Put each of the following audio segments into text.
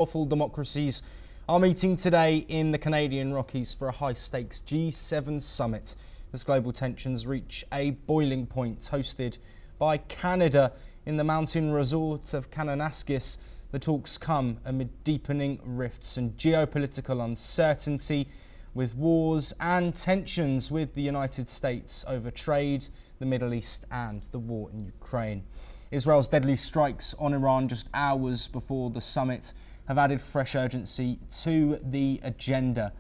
Powerful democracies are meeting today in the Canadian Rockies for a high-stakes G7 summit as global tensions reach a boiling point. Hosted by Canada in the mountain resort of Kananaskis, the talks come amid deepening rifts and geopolitical uncertainty, with wars and tensions with the United States over trade, the Middle East and the war in Ukraine. Israel's deadly strikes on Iran just hours before the summit have added fresh urgency to the agenda.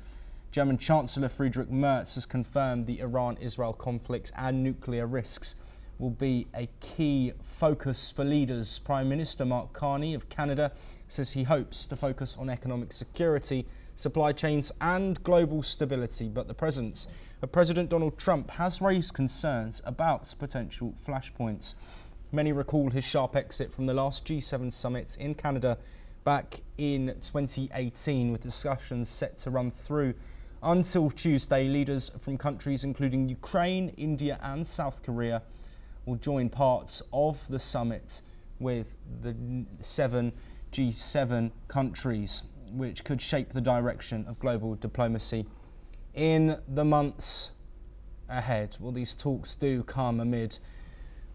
German Chancellor Friedrich Merz has confirmed the Iran-Israel conflict and nuclear risks will be a key focus for leaders. Prime Minister Mark Carney of Canada says he hopes to focus on economic security, supply chains and global stability, but the presence of President Donald Trump has raised concerns about potential flashpoints. Many recall his sharp exit from the last G7 summit in Canada back in 2018, with discussions set to run through until Tuesday. Leaders from countries including Ukraine, India and South Korea will join parts of the summit with the 7 G7 countries, which could shape the direction of global diplomacy in the months ahead. Well, these talks do come amid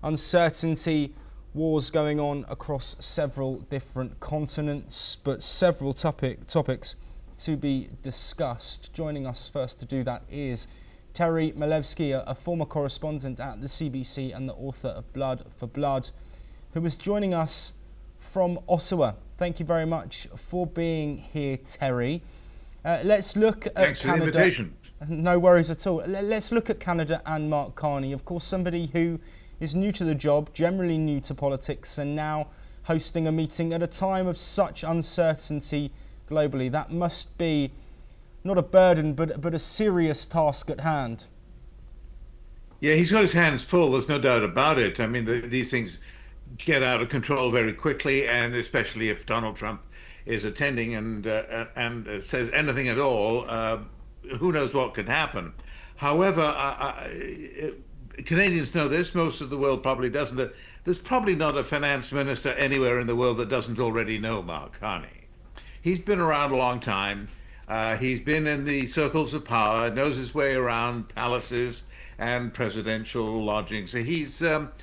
uncertainty, wars going on across several different continents, but several topics to be discussed. Joining us first to do that is Terry Malevsky, a former correspondent at the CBC and the author of Blood for Blood, who is joining us from Ottawa. Thank you very much for being here, Terry. Let's look at Thanks Canada. for the invitation. No worries at all. Let's look at Canada and Mark Carney. Of course, somebody who is new to the job, generally new to politics, and now hosting a meeting at a time of such uncertainty globally. That must be not a burden, but a serious task at hand. Yeah, he's got his hands full, there's no doubt about it. I mean, these things get out of control very quickly, and especially if Donald Trump is attending and says anything at all, who knows what could happen. However, Canadians know this, most of the world probably doesn't. There's probably not a finance minister anywhere in the world that doesn't already know Mark Carney. He's been around a long time. He's been in the circles of power, knows his way around palaces and presidential lodgings. So he's up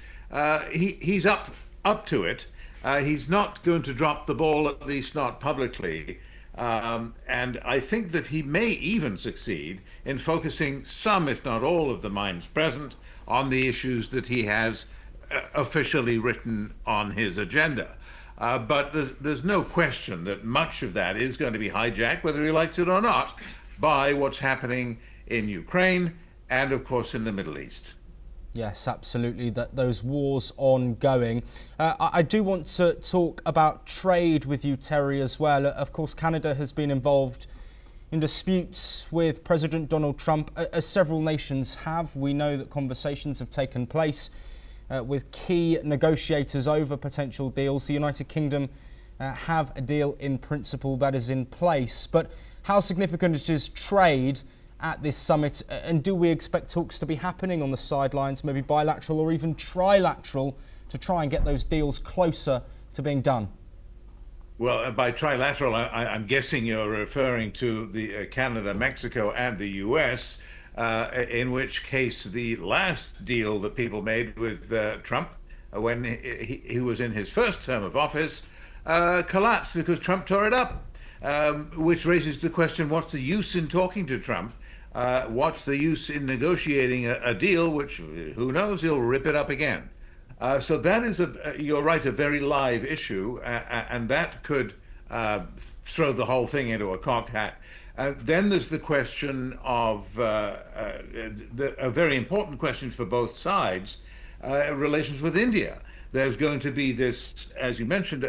to it. He's not going to drop the ball, at least not publicly. And I think that he may even succeed in focusing some, if not all, of the minds present on the issues that he has officially written on his agenda. But there's no question that much of that is going to be hijacked, whether he likes it or not, by what's happening in Ukraine and, of course, in the Middle East. Yes, absolutely, that those wars ongoing. I do want to talk about trade with you, Terry, as well. Of course, Canada has been involved in disputes with President Donald Trump, as several nations have. We know that conversations have taken place with key negotiators over potential deals. The United Kingdom have a deal in principle that is in place. But how significant is trade at this summit, and do we expect talks to be happening on the sidelines, maybe bilateral or even trilateral, to try and get those deals closer to being done? Well, by trilateral, I'm guessing you're referring to the Canada, Mexico, and the US, in which case the last deal that people made with Trump when he was in his first term of office collapsed because Trump tore it up, which raises the question, what's the use in talking to Trump? What's the use in negotiating a deal which, who knows, he'll rip it up again. So that is, you're right, a very live issue, and that could throw the whole thing into a cocked hat. Then there's the question of, a very important question for both sides, relations with India. There's going to be this, as you mentioned,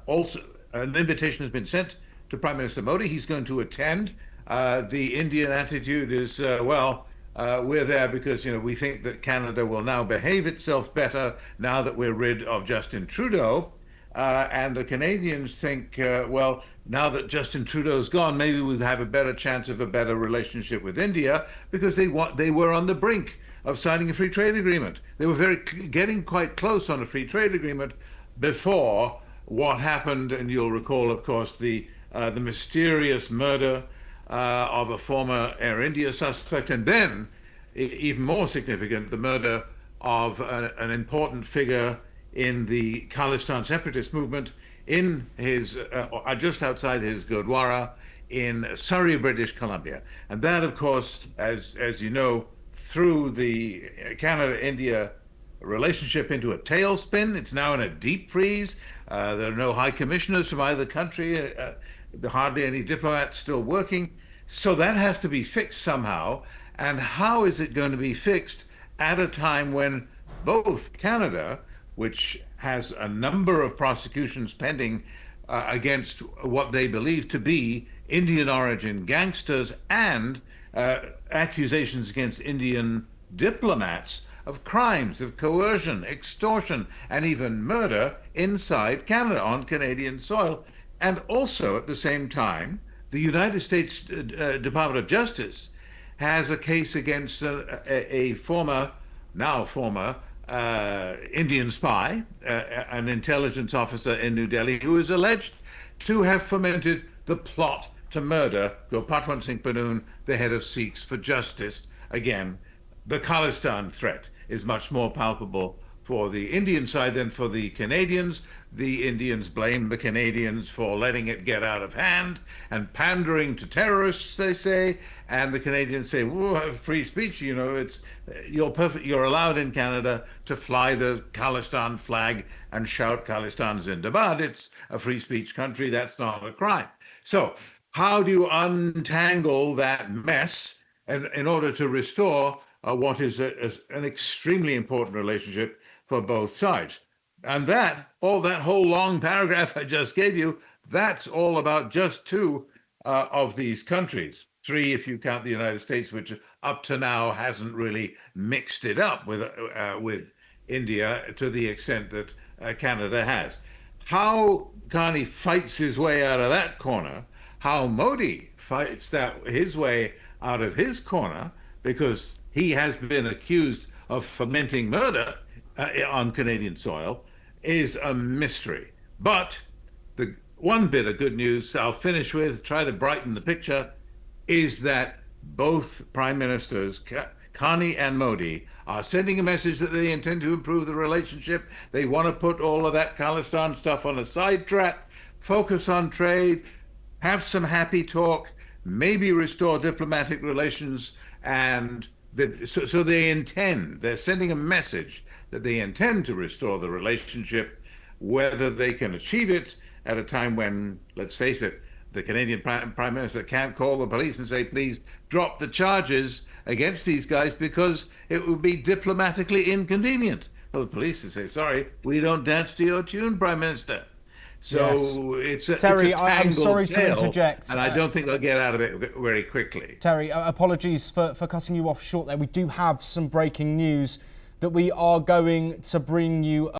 also an invitation has been sent to Prime Minister Modi. He's going to attend. The Indian attitude is, we're there because, we think that Canada will now behave itself better now that we're rid of Justin Trudeau. And the Canadians think, now that Justin Trudeau's gone, maybe we'll have a better chance of a better relationship with India, because they were on the brink of signing a free trade agreement. They were getting quite close on a free trade agreement before what happened, and you'll recall, of course, the mysterious murder of a former Air India suspect, and then, even more significant, the murder of an important figure in the Khalistan separatist movement in his just outside his Gurdwara in Surrey, British Columbia. And that, of course, as you know, threw the Canada-India relationship into a tailspin. It's now in a deep freeze. There are no high commissioners from either country, hardly any diplomats still working. So that has to be fixed somehow. And how is it going to be fixed at a time when both Canada, which has a number of prosecutions pending against what they believe to be Indian origin gangsters, and accusations against Indian diplomats of crimes of coercion, extortion, and even murder inside Canada, on Canadian soil. And also, at the same time, the United States Department of Justice has a case against a now former Indian spy, an intelligence officer in New Delhi, who is alleged to have fomented the plot to murder Gurpatwant Singh Pannoon, the head of Sikhs for Justice. Again, the Khalistan threat is much more palpable for the Indian side than for the Canadians. The Indians blame the Canadians for letting it get out of hand and pandering to terrorists, they say, and the Canadians say, "Whoa, free speech, you know, you're allowed in Canada to fly the Khalistan flag and shout Khalistan Zindabad. It's a free speech country, that's not a crime." So how do you untangle that mess in order to restore what is an extremely important relationship for both sides? And that whole long paragraph I just gave you, that's all about just two of these countries. Three, if you count the United States, which up to now hasn't really mixed it up with India to the extent that Canada has. How Ghani fights his way out of that corner, how Modi fights his way out of his corner, because he has been accused of fomenting murder on Canadian soil, is a mystery. But the one bit of good news I'll finish with, try to brighten the picture, is that both prime ministers, Ghani and Modi, are sending a message that they intend to improve the relationship. They want to put all of that Khalistan stuff on a side track, focus on trade, have some happy talk, maybe restore diplomatic relations, and so they're sending a message that they intend to restore the relationship. Whether they can achieve it at a time when, let's face it, the Canadian Prime Minister can't call the police and say, please drop the charges against these guys because it would be diplomatically inconvenient. Well, the police would say, sorry, we don't dance to your tune, Prime Minister. So yes. Terry, it's I'm sorry to interject. And I don't think they'll get out of it very quickly. Terry, apologies for cutting you off short there. We do have some breaking news that we are going to bring you